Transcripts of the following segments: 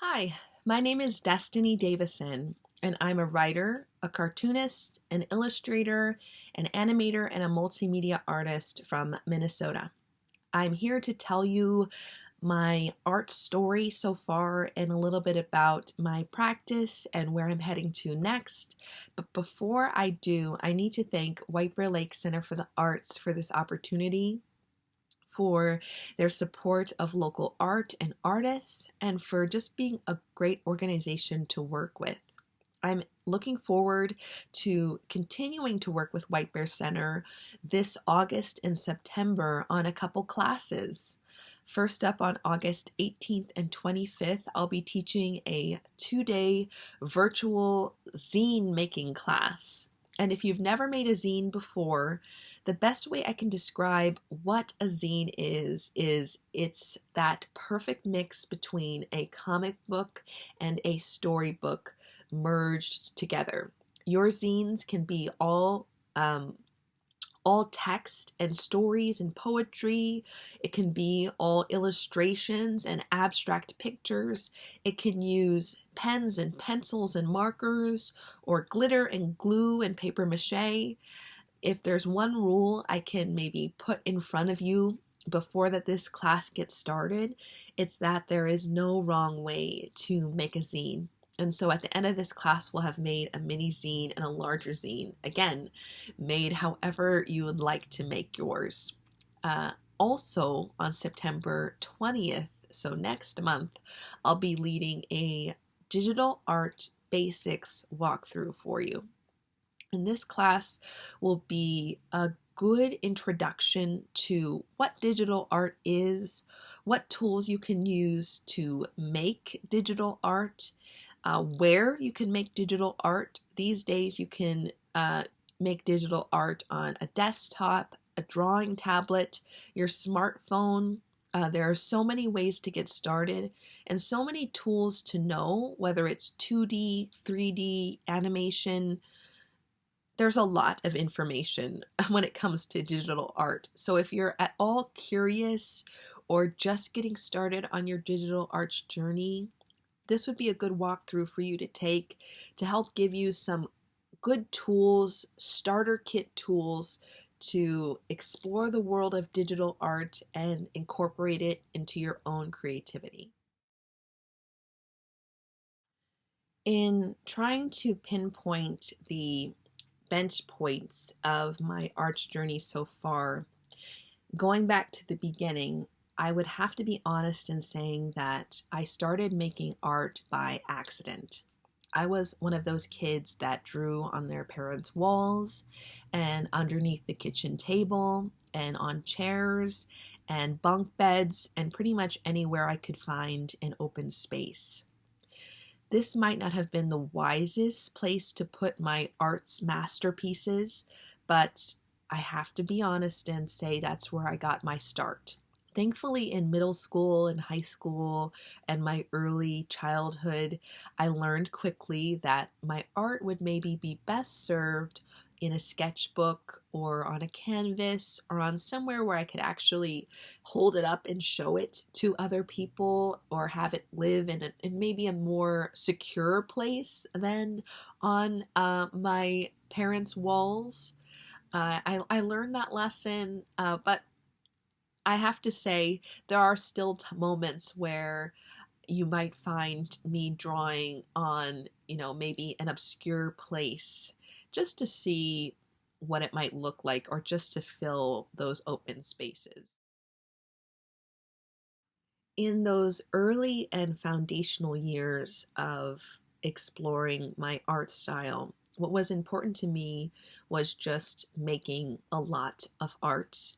Hi, my name is Destiny Davison, and I'm a writer, a cartoonist, an illustrator, an animator, and a multimedia artist from Minnesota. I'm here to tell you my art story so far and a little bit about my practice and where I'm heading to next. But before I do, I need to thank White Bear Lake Center for the Arts for this opportunity, for their support of local art and artists, and for just being a great organization to work with. I'm looking forward to continuing to work with White Bear Center this August and September on a couple classes. First up, on August 18th and 25th, I'll be teaching a 2-day virtual zine making class. And if you've never made a zine before, the best way I can describe what a zine is it's that perfect mix between a comic book and a storybook merged together. Your zines can be all text and stories and poetry. It can be all illustrations and abstract pictures. It can use pens and pencils and markers, or glitter and glue and paper mache. If there's one rule I can maybe put in front of you before this class gets started, it's that there is no wrong way to make a zine. And so at the end of this class, we'll have made a mini zine and a larger zine. Again, made however you would like to make yours. Also, on September 20th, so next month, I'll be leading a digital art basics walkthrough for you. And this class will be a good introduction to what digital art is, what tools you can use to make digital art, where you can make digital art. These days you can make digital art on a desktop, a drawing tablet, your smartphone. There are so many ways to get started and so many tools to know, whether it's 2D, 3D, animation. There's a lot of information when it comes to digital art. So if you're at all curious or just getting started on your digital arts journey, this would be a good walkthrough for you to take to help give you some good tools, starter kit tools to explore the world of digital art and incorporate it into your own creativity. In trying to pinpoint the bench points of my arts journey so far, going back to the beginning, I would have to be honest in saying that I started making art by accident. I was one of those kids that drew on their parents' walls and underneath the kitchen table and on chairs and bunk beds and pretty much anywhere I could find an open space. This might not have been the wisest place to put my arts masterpieces, but I have to be honest and say that's where I got my start. Thankfully, in middle school and high school and my early childhood, I learned quickly that my art would maybe be best served in a sketchbook or on a canvas or on somewhere where I could actually hold it up and show it to other people, or have it live in maybe a more secure place than on my parents' walls. I learned that lesson, but I have to say there are still moments where you might find me drawing on, maybe an obscure place just to see what it might look like, or just to fill those open spaces. In those early and foundational years of exploring my art style, what was important to me was just making a lot of art,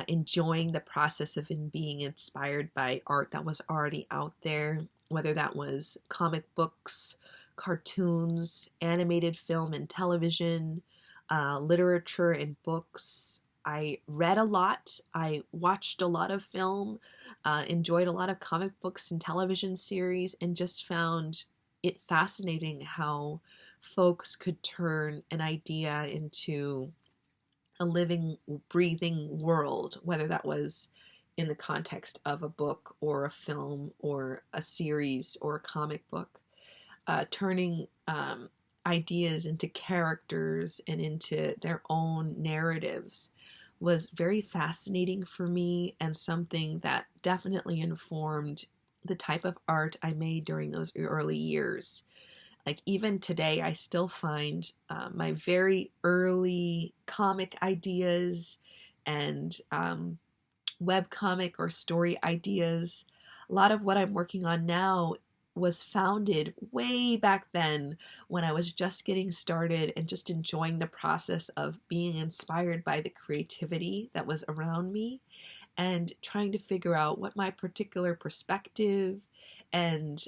enjoying the process of being inspired by art that was already out there, whether that was comic books, cartoons, animated film and television, literature and books. I read a lot. I watched a lot of film, enjoyed a lot of comic books and television series, and just found it fascinating how folks could turn an idea into a living, breathing world, whether that was in the context of a book or a film or a series or a comic book, turning ideas into characters and into their own narratives was very fascinating for me, and something that definitely informed the type of art I made during those early years. Like even today, I still find my very early comic ideas and webcomic or story ideas. A lot of what I'm working on now was founded way back then when I was just getting started and just enjoying the process of being inspired by the creativity that was around me and trying to figure out what my particular perspective and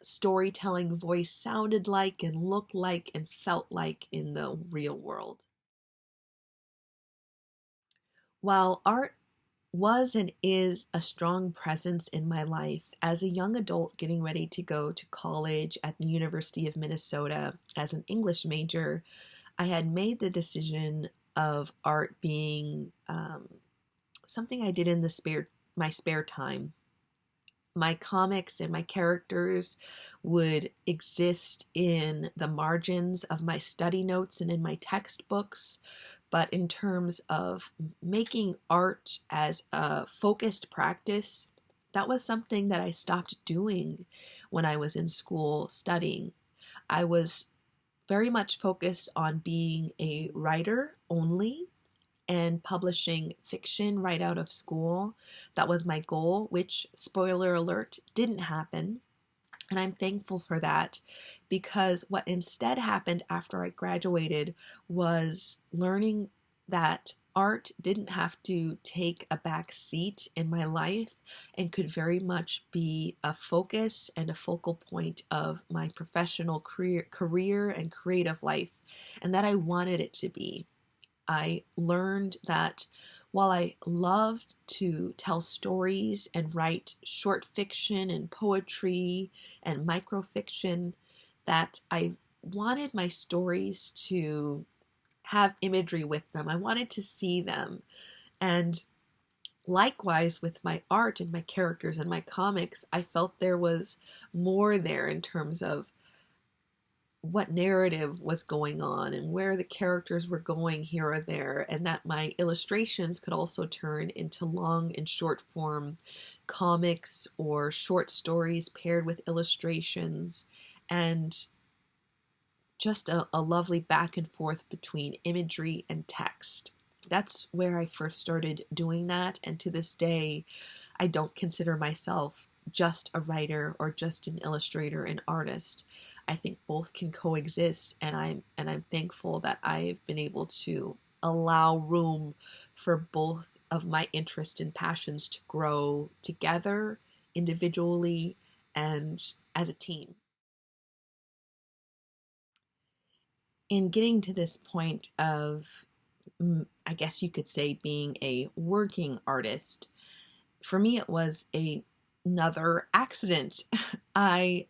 storytelling voice sounded like and looked like and felt like in the real world. While art was and is a strong presence in my life, as a young adult getting ready to go to college at the University of Minnesota as an English major, I had made the decision of art being something I did in my spare time. My comics and my characters would exist in the margins of my study notes and in my textbooks. But in terms of making art as a focused practice, that was something that I stopped doing when I was in school studying. I was very much focused on being a writer only and publishing fiction right out of school. That was my goal, which, spoiler alert, didn't happen. And I'm thankful for that, because what instead happened after I graduated was learning that art didn't have to take a back seat in my life and could very much be a focus and a focal point of my professional career and creative life, and that I wanted it to be. I learned that while I loved to tell stories and write short fiction and poetry and microfiction, that I wanted my stories to have imagery with them. I wanted to see them. And likewise with my art and my characters and my comics, I felt there was more there in terms of what narrative was going on and where the characters were going here or there, and that my illustrations could also turn into long and short form comics or short stories paired with illustrations, and just a lovely back and forth between imagery and text. That's where I first started doing that, and to this day, I don't consider myself just a writer or just an illustrator and artist. I think both can coexist, and I'm thankful that I've been able to allow room for both of my interests and passions to grow together individually and as a team. In getting to this point of, I guess you could say, being a working artist, for me it was another accident. I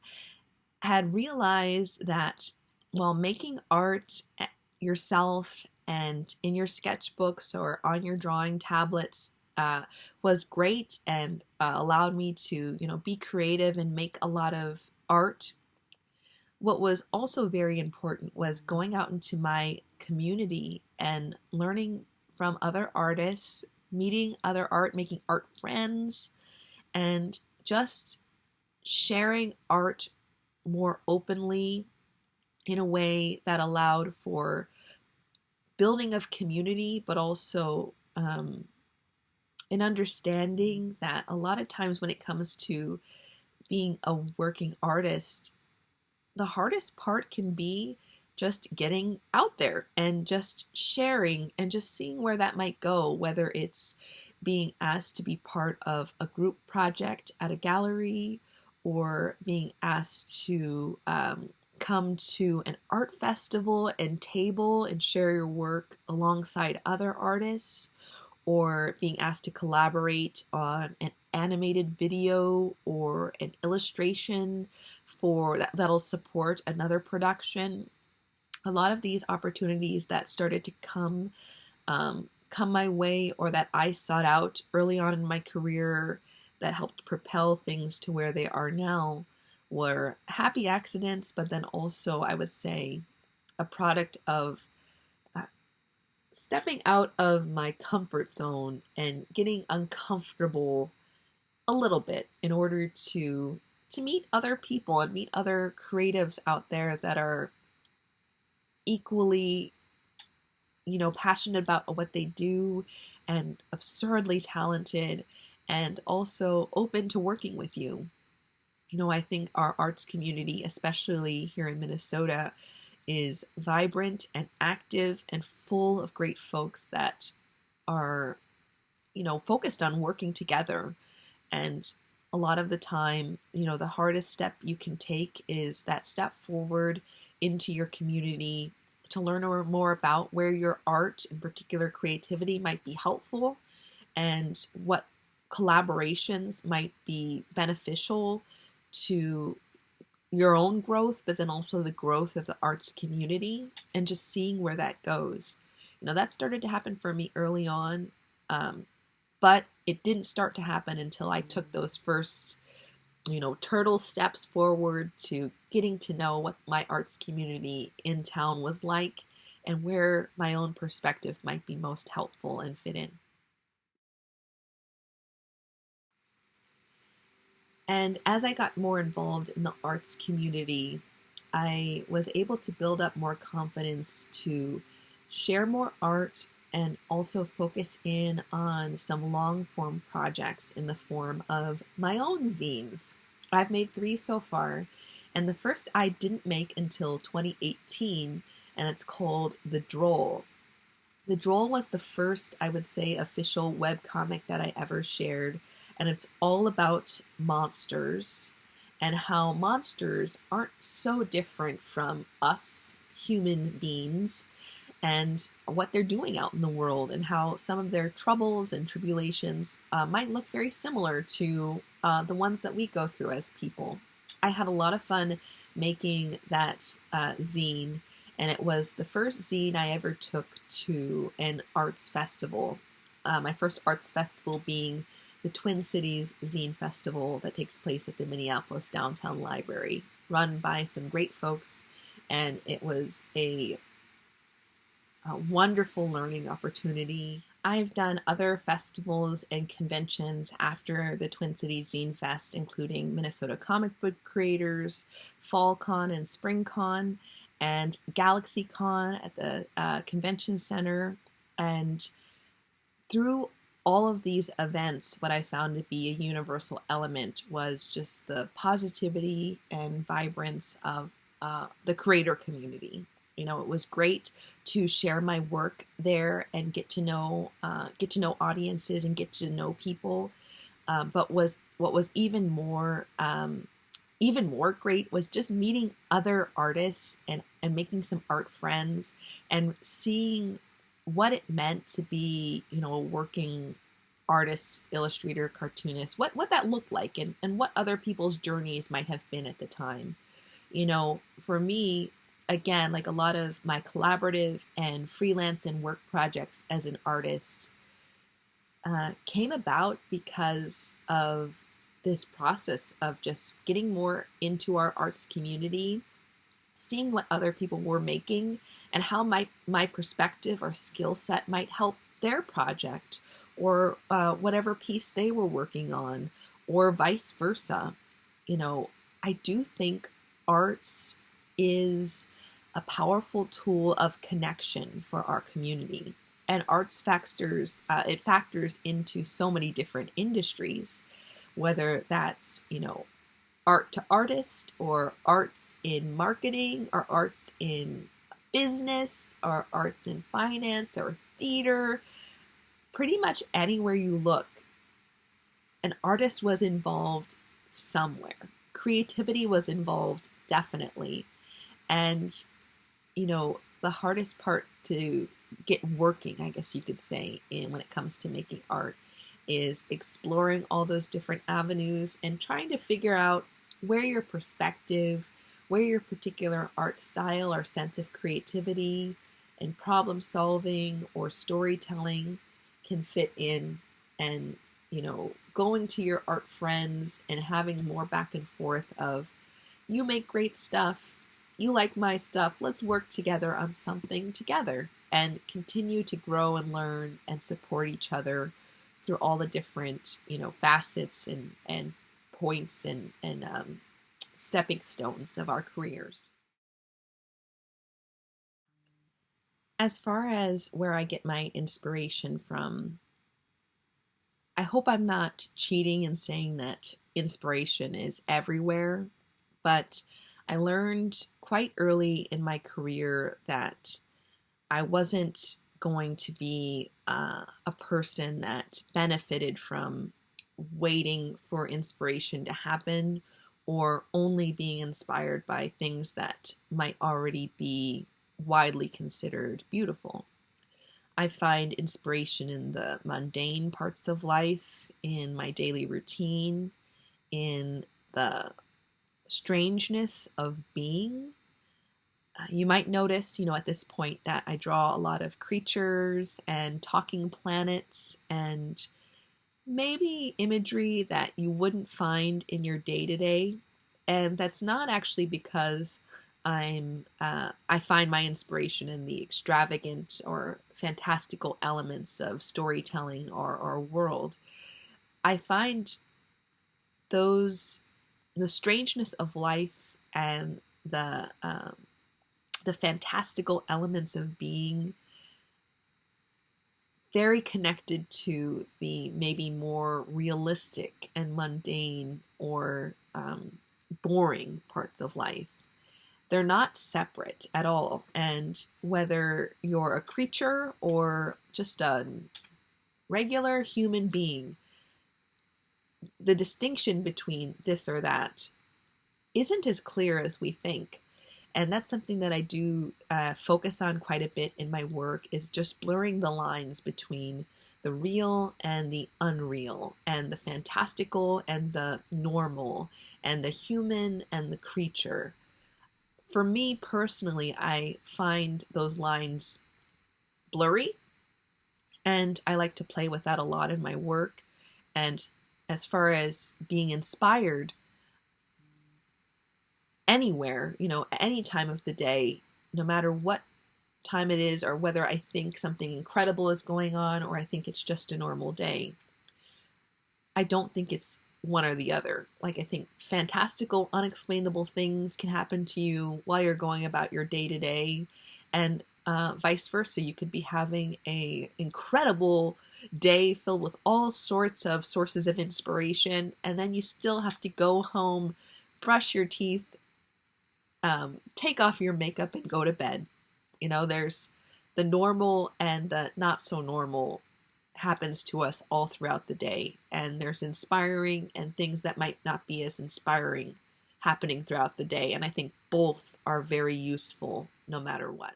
had realized that while making art yourself and in your sketchbooks or on your drawing tablets was great and allowed me to, be creative and make a lot of art, what was also very important was going out into my community and learning from other artists, meeting other making art friends, and just sharing art more openly in a way that allowed for building of community, but also an understanding that a lot of times when it comes to being a working artist, the hardest part can be just getting out there and just sharing and just seeing where that might go, whether it's being asked to be part of a group project at a gallery or being asked to come to an art festival and table and share your work alongside other artists, or being asked to collaborate on an animated video or an illustration that'll support another production. A lot of these opportunities that started to come come my way or that I sought out early on in my career that helped propel things to where they are now were happy accidents, but then also, I would say, a product of stepping out of my comfort zone and getting uncomfortable a little bit in order to meet other people and meet other creatives out there that are equally, passionate about what they do and absurdly talented and also open to working with you. I think our arts community, especially here in Minnesota, is vibrant and active and full of great folks that are, focused on working together. And a lot of the time, the hardest step you can take is that step forward into your community to learn more about where your art, in particular creativity, might be helpful and what collaborations might be beneficial to your own growth, but then also the growth of the arts community, and just seeing where that goes. That started to happen for me early on, but it didn't start to happen until I took those first, turtle steps forward to getting to know what my arts community in town was like and where my own perspective might be most helpful and fit in. And as I got more involved in the arts community, I was able to build up more confidence to share more art and also focus in on some long form projects in the form of my own zines. I've made 3 so far, and the first I didn't make until 2018, and it's called The Droll. The Droll was the first, I would say, official webcomic that I ever shared, and it's all about monsters and how monsters aren't so different from us human beings and what they're doing out in the world, and how some of their troubles and tribulations might look very similar to the ones that we go through as people. I had a lot of fun making that zine, and it was the first zine I ever took to an arts festival. My first arts festival being the Twin Cities Zine Festival that takes place at the Minneapolis Downtown Library, run by some great folks, and it was a wonderful learning opportunity. I've done other festivals and conventions after the Twin Cities Zine Fest, including Minnesota Comic Book Creators, Fall Con and Spring Con, and Galaxy Con at the Convention Center. And through all of these events, what I found to be a universal element was just the positivity and vibrance of the creator community. It was great to share my work there and get to know audiences and get to know people. But what was even more great was just meeting other artists and making some art friends and seeing what it meant to be, a working artist, illustrator, cartoonist, what that looked like and what other people's journeys might have been at the time. For me, again, like a lot of my collaborative and freelance and work projects as an artist came about because of this process of just getting more into our arts community, seeing what other people were making and how my perspective or skill set might help their project or whatever piece they were working on, or vice versa. I do think arts is a powerful tool of connection for our community. And arts factors into so many different industries, whether that's, art to artist, or arts in marketing, or arts in business, or arts in finance, or theater. Pretty much anywhere you look, an artist was involved somewhere. Creativity was involved, definitely. And, the hardest part to get working, I guess you could say, when it comes to making art is exploring all those different avenues and trying to figure out where your perspective, where your particular art style or sense of creativity and problem solving or storytelling can fit in. And going to your art friends and having more back and forth of, you make great stuff, you like my stuff, let's work together on something together and continue to grow and learn and support each other through all the different facets and points and stepping stones of our careers. As far as where I get my inspiration from, I hope I'm not cheating in saying that inspiration is everywhere, but I learned quite early in my career that I wasn't going to be a person that benefited from waiting for inspiration to happen or only being inspired by things that might already be widely considered beautiful. I find inspiration in the mundane parts of life, in my daily routine, in the strangeness of being. You might notice, at this point that I draw a lot of creatures and talking planets and maybe imagery that you wouldn't find in your day-to-day. And that's not actually because I find my inspiration in the extravagant or fantastical elements of storytelling or world. I find the strangeness of life and the fantastical elements of being very connected to the maybe more realistic and mundane or boring parts of life. They're not separate at all. And whether you're a creature or just a regular human being, the distinction between this or that isn't as clear as we think. And that's something that I do focus on quite a bit in my work, is just blurring the lines between the real and the unreal, and the fantastical and the normal, and the human and the creature. For me personally, I find those lines blurry, and I like to play with that a lot in my work. And as far as being inspired, anywhere, any time of the day, no matter what time it is, or whether I think something incredible is going on or I think it's just a normal day, I don't think it's one or the other. Like, I think fantastical, unexplainable things can happen to you while you're going about your day to day, and vice versa. You could be having a incredible day filled with all sorts of sources of inspiration, and then you still have to go home, brush your teeth, take off your makeup, and go to bed. There's the normal and the not so normal happens to us all throughout the day. And there's inspiring and things that might not be as inspiring happening throughout the day. And I think both are very useful no matter what.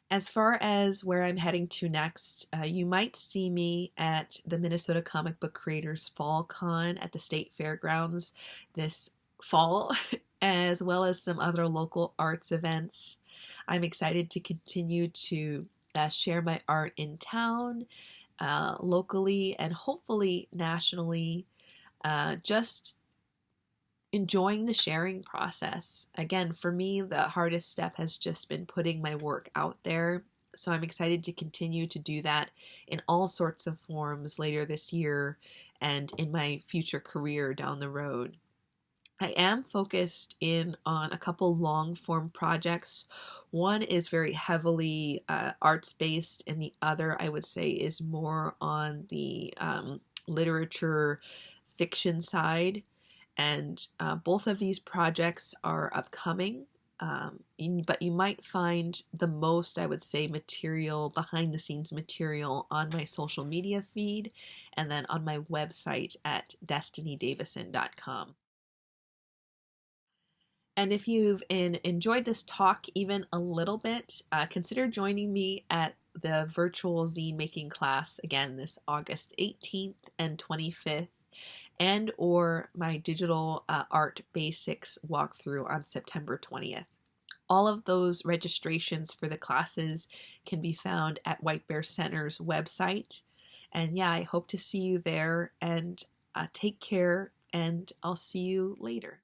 As far as where I'm heading to next, you might see me at the Minnesota Comic Book Creators Fall Con at the State Fairgrounds this fall, as well as some other local arts events. I'm excited to continue to share my art in town, locally, and hopefully nationally. Just enjoying the sharing process. Again, for me, the hardest step has just been putting my work out there. So I'm excited to continue to do that in all sorts of forms later this year and in my future career down the road. I am focused in on a couple long form projects. One is very heavily arts based, and the other, I would say, is more on the literature fiction side. And both of these projects are upcoming, but you might find the most, I would say, material, behind the scenes material, on my social media feed and then on my website at destinydavison.com. And if you've enjoyed this talk even a little bit, consider joining me at the virtual zine making class again this August 18th and 25th. and or my digital art basics walkthrough on September 20th. All of those registrations for the classes can be found at White Bear Center's website. And yeah, I hope to see you there, and take care, and I'll see you later.